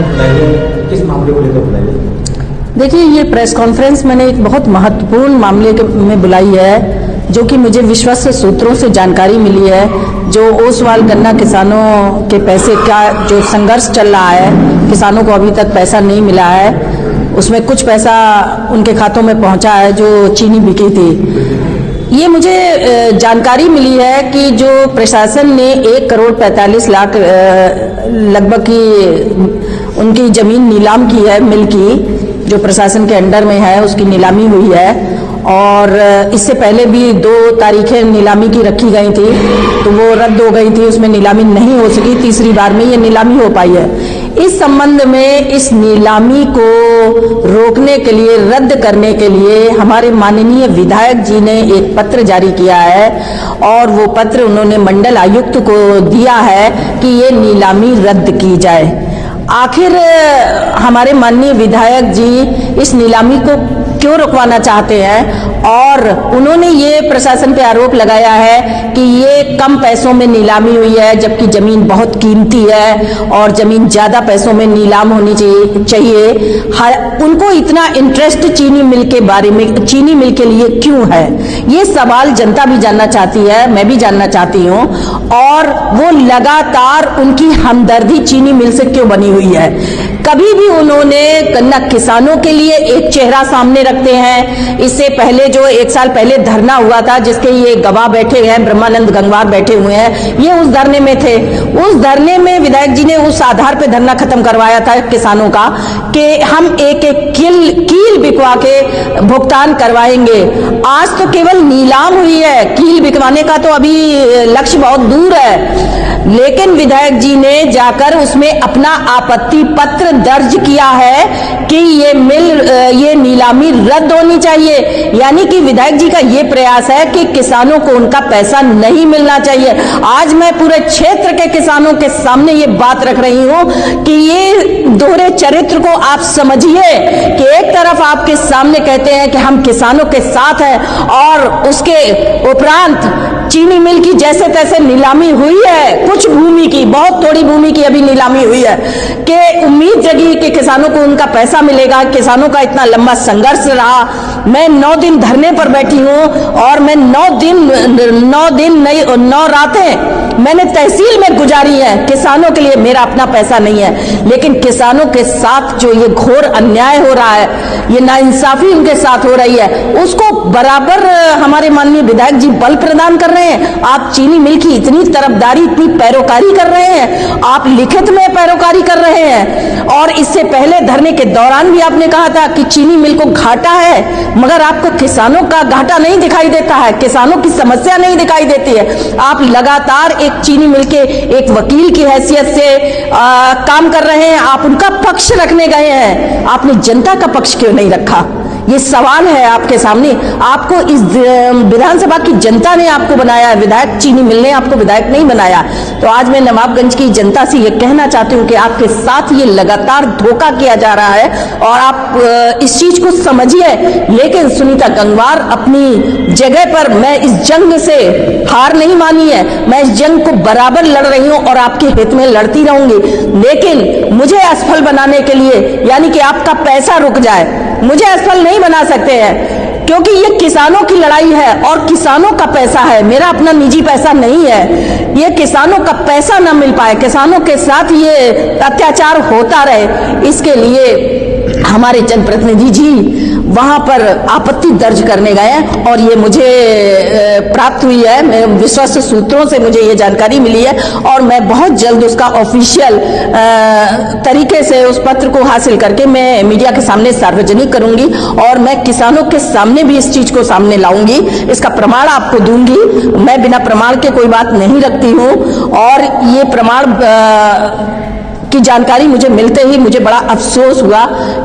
बुलाई है, किस मामले को लेकर बुलाई है? देखिए, ये प्रेस कॉन्फ्रेंस मैंने एक बहुत महत्वपूर्ण मामले में बुलाई है, जो कि मुझे विश्वस्त सूत्रों से जानकारी मिली है। जो ओसवाल गन्ना किसानों के पैसे का जो संघर्ष चल रहा है, किसानों को अभी तक पैसा नहीं मिला है। उसमें कुछ पैसा उनके खातों में पहुंचा है जो चीनी बिकी थी। ये मुझे जानकारी मिली है कि जो प्रशासन ने 1,45,00,000 लगभग की उनकी ज़मीन नीलाम की है, मिल की जो प्रशासन के अंडर में है, उसकी नीलामी हुई है। और इससे पहले भी 2 तारीखें नीलामी की रखी गई थी, तो वो रद्द हो गई थी, उसमें नीलामी नहीं हो सकी। तीसरी बार में ये नीलामी हो पाई है। इस संबंध में इस नीलामी को रोकने के लिए, रद्द करने के लिए हमारे माननीय विधायक जी ने एक पत्र जारी किया है, और वो पत्र उन्होंने मंडल आयुक्त को दिया है कि ये नीलामी रद्द की जाए। आखिर हमारे माननीय विधायक जी इस नीलामी को क्यों रुकवाना चाहते हैं? और उन्होंने ये प्रशासन पे आरोप लगाया है कि ये कम पैसों में नीलामी हुई है, जबकि जमीन बहुत कीमती है और जमीन ज्यादा पैसों में नीलाम होनी चाहिए। उनको इतना इंटरेस्ट चीनी मिल के बारे में, चीनी मिल के लिए क्यों है? ये सवाल जनता भी जानना चाहती है, मैं भी जानना चाहती हूँ। और वो लगातार उनकी हमदर्दी चीनी मिल से क्यों बनी हुई है? कभी भी उन्होंने गन्ना किसानों के लिए एक चेहरा सामने रखते हैं। इससे पहले जो 1 साल पहले धरना हुआ था, जिसके ये गवाह बैठे हैं, ब्रह्मानंद गंगवार बैठे हुए हैं, ये उस धरने में थे। उस धरने में विधायक जी ने उस आधार पे धरना खत्म करवाया था किसानों का कि हम एक एक कील बिकवा के भुगतान करवाएंगे। आज तो केवल नीलाम हुई है, कील बिकवाने का तो अभी लक्ष्य बहुत दूर है। लेकिन विधायक जी ने जाकर उसमें अपना आपत्ति पत्र दर्ज किया है कि ये नीलामी रद्द होनी चाहिए। यानी कि विधायक जी का ये प्रयास है कि किसानों को उनका पैसा नहीं मिलना चाहिए। आज मैं पूरे क्षेत्र के किसानों के सामने ये बात रख रही हूं कि ये दोहरे चरित्र को आप समझिए कि एक तरफ आपके सामने कहते हैं कि हम किसानों के साथ हैं, और उसके उपरांत चीनी मिल की जैसे तैसे नीलामी हुई है, कुछ भूमि की, बहुत थोड़ी भूमि की अभी नीलामी हुई है, कि उम्मीद जगी कि किसानों को उनका पैसा मिलेगा। किसानों का इतना लंबा संघर्ष रहा। मैं 9 दिन धरने पर बैठी हूं, और मैं 9 दिन नहीं, 9 रातें मैंने तहसील में गुजारी है। किसानों के लिए मेरा अपना पैसा नहीं है, लेकिन किसानों के साथ जो ये घोर अन्याय हो रहा है, ये नाइंसाफी उनके साथ हो रही है, उसको बराबर हमारे माननीय विधायक जी बल प्रदान कर रहे हैं। आप चीनी मिल की इतनी तरफदारी, इतनी पैरोकारी कर रहे हैं, आप लिखित में पैरोकारी कर रहे हैं। और इससे पहले धरने के दौरान भी आपने कहा था कि चीनी मिल को घाटा है, मगर आपको किसानों का घाटा नहीं दिखाई देता है, किसानों की समस्या नहीं दिखाई देती है। आप लगातार एक चीनी मिल के एक वकील की हैसियत से काम कर रहे हैं। आप उनका पक्ष रखने गए हैं, आपने जनता का पक्ष क्यों नहीं रखा? ये सवाल है आपके सामने। आपको इस विधानसभा की जनता ने आपको बनाया है विधायक, चीनी मिल ने आपको विधायक नहीं बनाया। तो आज मैं नवाबगंज की जनता से ये कहना चाहती हूँ कि आपके साथ ये लगातार धोखा किया जा रहा है, और आप इस चीज को समझिए। लेकिन सुनीता गंगवार अपनी जगह पर, मैं इस जंग से हार नहीं मानी है, मैं इस जंग को बराबर लड़ रही हूँ और आपके हित में लड़ती रहूंगी। लेकिन मुझे असफल बनाने के लिए, यानी कि आपका पैसा रुक जाए, मुझे असफल नहीं बना सकते हैं, क्योंकि ये किसानों की लड़ाई है और किसानों का पैसा है, मेरा अपना निजी पैसा नहीं है। ये किसानों का पैसा ना मिल पाए, किसानों के साथ ये अत्याचार होता रहे, इसके लिए हमारे जनप्रतिनिधि जी वहां पर आपत्ति दर्ज करने गए, और ये मुझे प्राप्त हुई है, विश्वस्त सूत्रों से मुझे ये जानकारी मिली है, और मैं बहुत जल्द उसका ऑफिशियल तरीके से उस पत्र को हासिल करके मैं मीडिया के सामने सार्वजनिक करूंगी, और मैं किसानों के सामने भी इस चीज को सामने लाऊंगी, इसका प्रमाण आपको दूंगी। मैं बिना प्रमाण के कोई बात नहीं रखती हूँ, और ये प्रमाण की जानकारी मुझे मिलते ही मुझे बड़ा अफसोस हुआ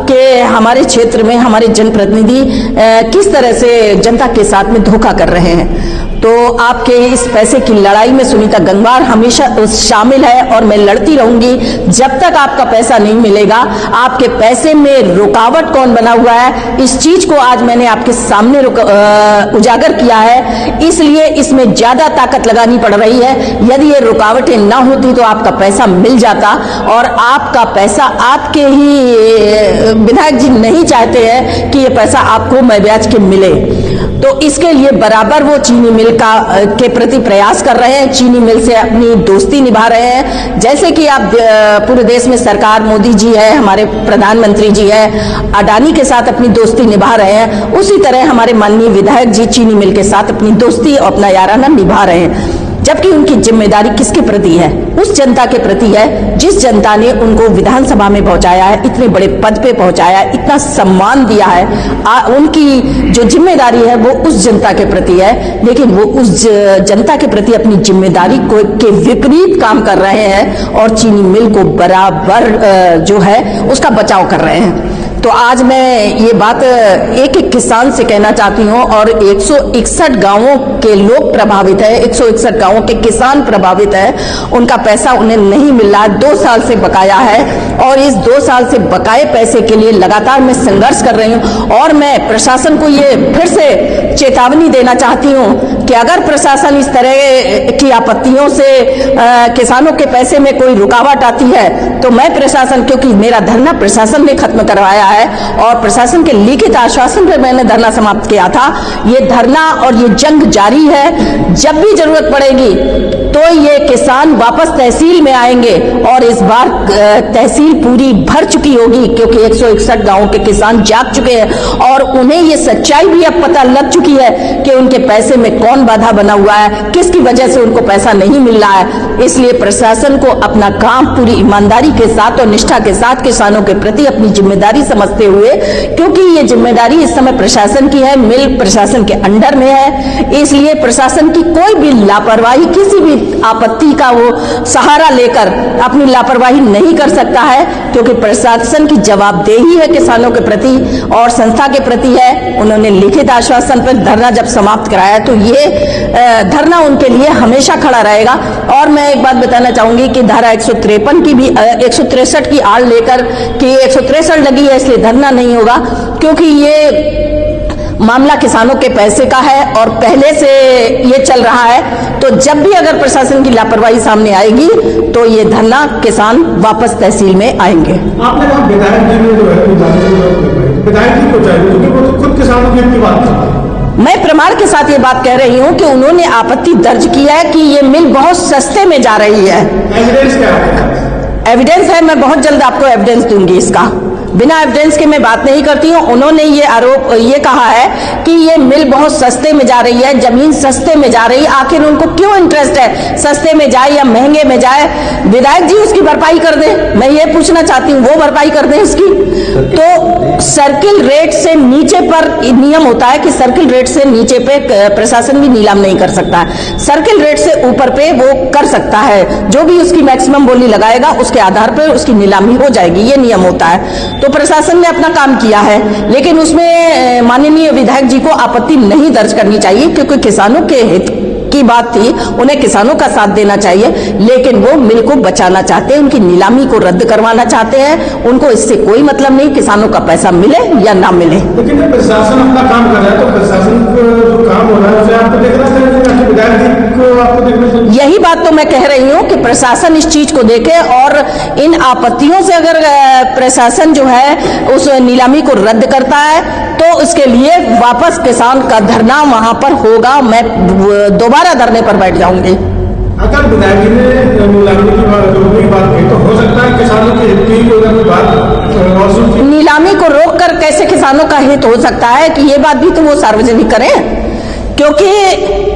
कि हमारे क्षेत्र में हमारे जनप्रतिनिधि किस तरह से जनता के साथ में धोखा कर रहे हैं। तो आपके इस पैसे की लड़ाई में सुनीता गंगवार हमेशा शामिल है और मैं लड़ती रहूंगी जब तक आपका पैसा नहीं मिलेगा। आपके पैसे में रुकावट कौन बना हुआ है, इस चीज को आज मैंने आपके सामने उजागर किया है, इसलिए इसमें ज्यादा ताकत लगानी पड़ रही है। यदि ये रुकावटें ना होती तो आपका पैसा मिल जाता, और आपका पैसा आपके ही विधायक जी नहीं चाहते हैं कि ये पैसा आपको मैं ब्याज के मिले, तो इसके लिए बराबर वो चीनी मिल के प्रति प्रयास कर रहे हैं, चीनी मिल से अपनी दोस्ती निभा रहे हैं। जैसे कि आप पूरे देश में सरकार मोदी जी है, हमारे प्रधानमंत्री जी है, अडानी के साथ अपनी दोस्ती निभा रहे हैं, उसी तरह हमारे माननीय विधायक जी चीनी मिल के साथ अपनी दोस्ती और अपना याराना निभा रहे हैं। जबकि उनकी जिम्मेदारी किसके प्रति है? उस जनता के प्रति है जिस जनता ने उनको विधानसभा में पहुंचाया है, इतने बड़े पद पे पहुंचाया है, इतना सम्मान दिया है। उनकी जो जिम्मेदारी है वो उस जनता के प्रति है, लेकिन वो उस जनता के प्रति अपनी जिम्मेदारी को के विपरीत काम कर रहे हैं और चीनी मिल को बराबर जो है उसका बचाव कर रहे हैं। तो आज मैं ये बात एक एक किसान से कहना चाहती हूँ, और 161 गांवों के लोग प्रभावित है, 161 गांवों के किसान प्रभावित है, उनका पैसा उन्हें नहीं मिल रहा है, 2 साल से बकाया है, और इस 2 साल से बकाए पैसे के लिए लगातार मैं संघर्ष कर रही हूँ। और मैं प्रशासन को ये फिर से चेतावनी देना चाहती हूँ कि अगर प्रशासन इस तरह की आपत्तियों से किसानों के पैसे में कोई रुकावट आती है तो मैं प्रशासन, क्योंकि मेरा धरना प्रशासन ने खत्म करवाया है और प्रशासन के लिखित आश्वासन पर मैंने धरना समाप्त किया था, ये धरना और ये जंग जारी है। जब भी जरूरत पड़ेगी तो ये किसान वापस तहसील में आएंगे, और इस बार तहसील पूरी भर चुकी होगी, क्योंकि 161 गांवों के किसान जाग चुके हैं और उन्हें ये सच्चाई भी अब पता लग चुकी है कि उनके पैसे में कौन बाधा बना हुआ है, किसकी वजह से उनको पैसा नहीं मिल रहा है। इसलिए प्रशासन को अपना काम पूरी ईमानदारी के साथ और निष्ठा के साथ किसानों के प्रति अपनी जिम्मेदारी समझते हुए, क्योंकि ये जिम्मेदारी इस समय प्रशासन की है, मिल प्रशासन के अंडर में है, इसलिए प्रशासन की कोई भी लापरवाही, किसी भी आपत्ति का वो सहारा लेकर अपनी लापरवाही नहीं कर सकता है, क्योंकि प्रशासन की जवाबदेही है किसानों के प्रति और संस्था के प्रति है। उन्होंने लिखित आश्वासन पर धरना जब समाप्त कराया तो ये धरना उनके लिए हमेशा खड़ा रहेगा। और मैं एक बात बताना चाहूंगी कि धारा 153 की भी 163 की आड़ लेकर कि 163 लगी है इसलिए धरना नहीं होगा, क्योंकि ये मामला किसानों के पैसे का है और पहले से ये चल रहा है। तो जब भी अगर प्रशासन की लापरवाही सामने आएगी तो ये धरना किसान वापस तहसील में आएंगे। आपने कहा विधायक जी ने जो है विधायक जी को चाहिए, क्योंकि वो तो खुद किसानों की अपनी बात करते हैं। मैं प्रमाण के साथ ये बात कह रही हूँ कि उन्होंने आपत्ति दर्ज किया है कि ये मिल बहुत सस्ते में जा रही है। एविडेंस क्या है? एविडेंस है, मैं बहुत जल्द आपको एविडेंस दूंगी इसका। बिना एविडेंस के मैं बात नहीं करती हूँ। उन्होंने ये कहा है कि ये मिल बहुत सस्ते में जा रही है, जमीन सस्ते में जा रही है। आखिर उनको क्यों इंटरेस्ट है सस्ते में जाए या महंगे में जाए? विधायक जी उसकी भरपाई कर दें, मैं ये पूछना चाहती हूँ, वो भरपाई कर दें इसकी। तो सर्किल रेट से नीचे पर नियम होता है कि सर्किल रेट से नीचे पे प्रशासन भी नीलाम नहीं कर सकता है, सर्किल रेट से ऊपर पे वो कर सकता है। जो भी उसकी मैक्सिमम बोली लगाएगा उसके आधार पर उसकी नीलामी हो जाएगी, ये नियम होता है। तो प्रशासन ने अपना काम किया है, लेकिन उसमें माननीय विधायक जी को आपत्ति नहीं दर्ज करनी चाहिए, क्योंकि किसानों के हित की बात थी, उन्हें किसानों का साथ देना चाहिए। लेकिन वो मिल को बचाना चाहते हैं, उनकी नीलामी को रद्द करवाना चाहते हैं। उनको इससे कोई मतलब नहीं किसानों का पैसा मिले या ना मिले। लेकिन जब प्रशासन अपना काम कर रहा है तो प्रशासन को जो काम हो रहा है उसे आपको देखना चाहिए, विधायक जी को आपको देखना चाहिए। यही बात तो मैं कह रही हूँ कि प्रशासन इस चीज को देखे और इन आपत्तियों से अगर प्रशासन जो है उस नीलामी को रद्द करता है तो इसके लिए वापस किसान का धरना वहां पर होगा। मैं दोबारा धरने पर बैठ जाऊंगी। अगर विधायक जी ने नीलामी की बात कही तो हो सकता है किसानों के हित की कोई बात। नीलामी को रोककर कैसे किसानों का हित हो सकता है कि ये बात भी तो वो सार्वजनिक करें, क्योंकि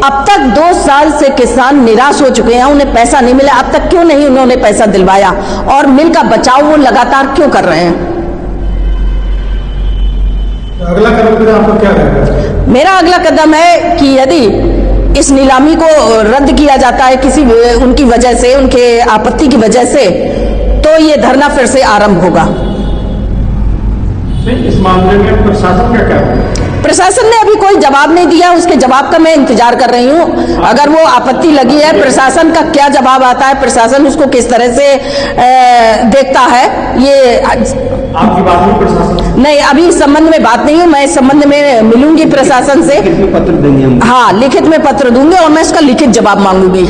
अब तक 2 साल से किसान निराश हो चुके हैं, उन्हें पैसा नहीं मिला। अब तक क्यों नहीं उन्होंने पैसा दिलवाया और मिल का बचाव वो लगातार क्यों कर रहे हैं? अगला कदम आपका क्या रहेगा? मेरा अगला कदम है कि यदि इस नीलामी को रद्द किया जाता है किसी उनकी वजह से, उनके आपत्ति की वजह से, तो ये धरना फिर से आरंभ होगा। इस मामले में प्रशासन का क्या है? प्रशासन ने अभी कोई जवाब नहीं दिया, उसके जवाब का मैं इंतजार कर रही हूँ। अगर वो आपत्ति लगी है, प्रशासन का क्या जवाब आता है, प्रशासन उसको किस तरह से देखता है, ये आपकी बात हुई प्रशासन? नहीं, अभी इस संबंध में बात नहीं हुई। मैं इस संबंध में मिलूंगी प्रशासन से, लिखित में पत्र देंगे हम। हाँ लिखित में पत्र दूंगी और मैं इसका लिखित जवाब मांगूंगी।